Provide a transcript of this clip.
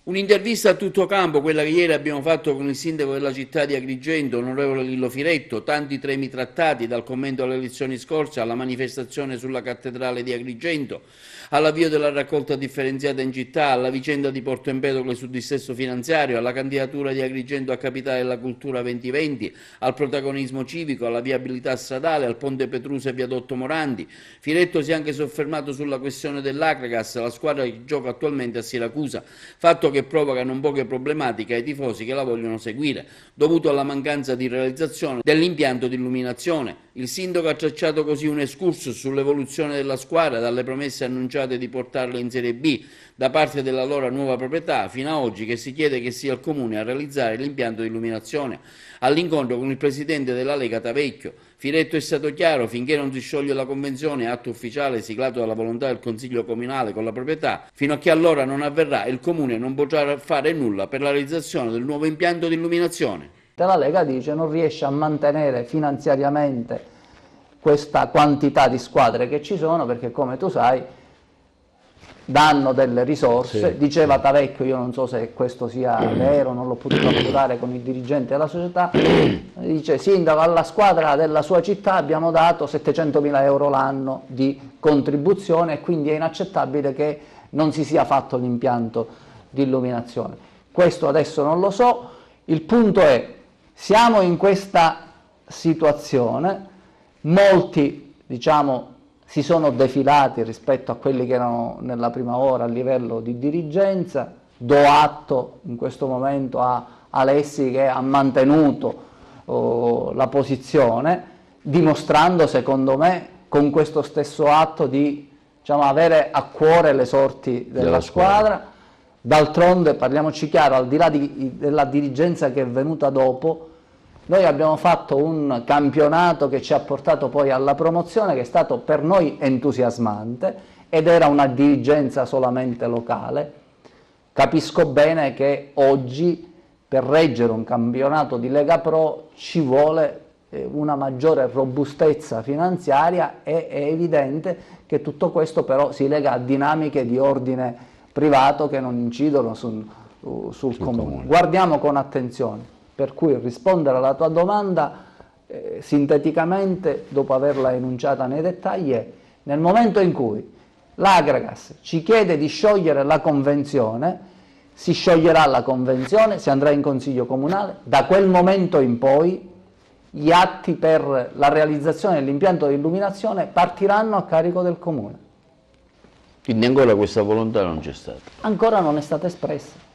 Un'intervista a tutto campo, quella che ieri abbiamo fatto con il sindaco della città di Agrigento, onorevole Lillo Firetto, tanti temi trattati, dal commento alle elezioni scorse alla manifestazione sulla cattedrale di Agrigento, all'avvio della raccolta differenziata in città, alla vicenda di Porto Empedocle sul dissesto finanziario, alla candidatura di Agrigento a Capitale della Cultura 2020, al protagonismo civico, alla viabilità stradale, al ponte Petrusa e viadotto Morandi. Firetto si è anche soffermato sulla questione dell'Akragas, la squadra che gioca attualmente a Siracusa, fatto che provoca non poche problematiche ai tifosi che la vogliono seguire, dovuto alla mancanza di realizzazione dell'impianto di illuminazione. Il sindaco ha tracciato così un excursus sull'evoluzione della squadra, dalle promesse annunciate di portarla in Serie B da parte della loro nuova proprietà, fino a oggi che si chiede che sia il Comune a realizzare l'impianto di illuminazione. All'incontro con il presidente della Lega Tavecchio, Firetto è stato chiaro: finché non si scioglie la convenzione, atto ufficiale siglato dalla volontà del Consiglio Comunale con la proprietà, fino a che allora non avverrà, il Comune non potrà fare nulla per la realizzazione del nuovo impianto di illuminazione. La Lega dice non riesce a mantenere finanziariamente questa quantità di squadre che ci sono, perché come tu sai danno delle risorse. Diceva Tavecchio, io non so se questo sia vero, non l'ho potuto appurare con il dirigente della società, dice: sindaco, alla squadra della sua città abbiamo dato 700.000 euro l'anno di contribuzione e quindi è inaccettabile che non si sia fatto l'impianto di illuminazione. Questo adesso non lo so. Il punto è: siamo in questa situazione, molti, diciamo, si sono defilati rispetto a quelli che erano nella prima ora a livello di dirigenza. Do atto in questo momento a Alessi che ha mantenuto la posizione, dimostrando secondo me con questo stesso atto di, diciamo, avere a cuore le sorti della squadra. D'altronde, parliamoci chiaro, al di là della dirigenza che è venuta dopo, noi abbiamo fatto un campionato che ci ha portato poi alla promozione, che è stato per noi entusiasmante, ed era una dirigenza solamente locale. Capisco bene che oggi per reggere un campionato di Lega Pro ci vuole una maggiore robustezza finanziaria, e è evidente che tutto questo però si lega a dinamiche di ordine privato che non incidono sul comune. Guardiamo con attenzione. Per cui rispondere alla tua domanda sinteticamente, dopo averla enunciata nei dettagli, è: nel momento in cui l'Agragas ci chiede di sciogliere la convenzione, si scioglierà la convenzione, si andrà in consiglio comunale, da quel momento in poi gli atti per la realizzazione dell'impianto di illuminazione partiranno a carico del comune. Quindi ancora questa volontà non c'è stata? Ancora non è stata espressa.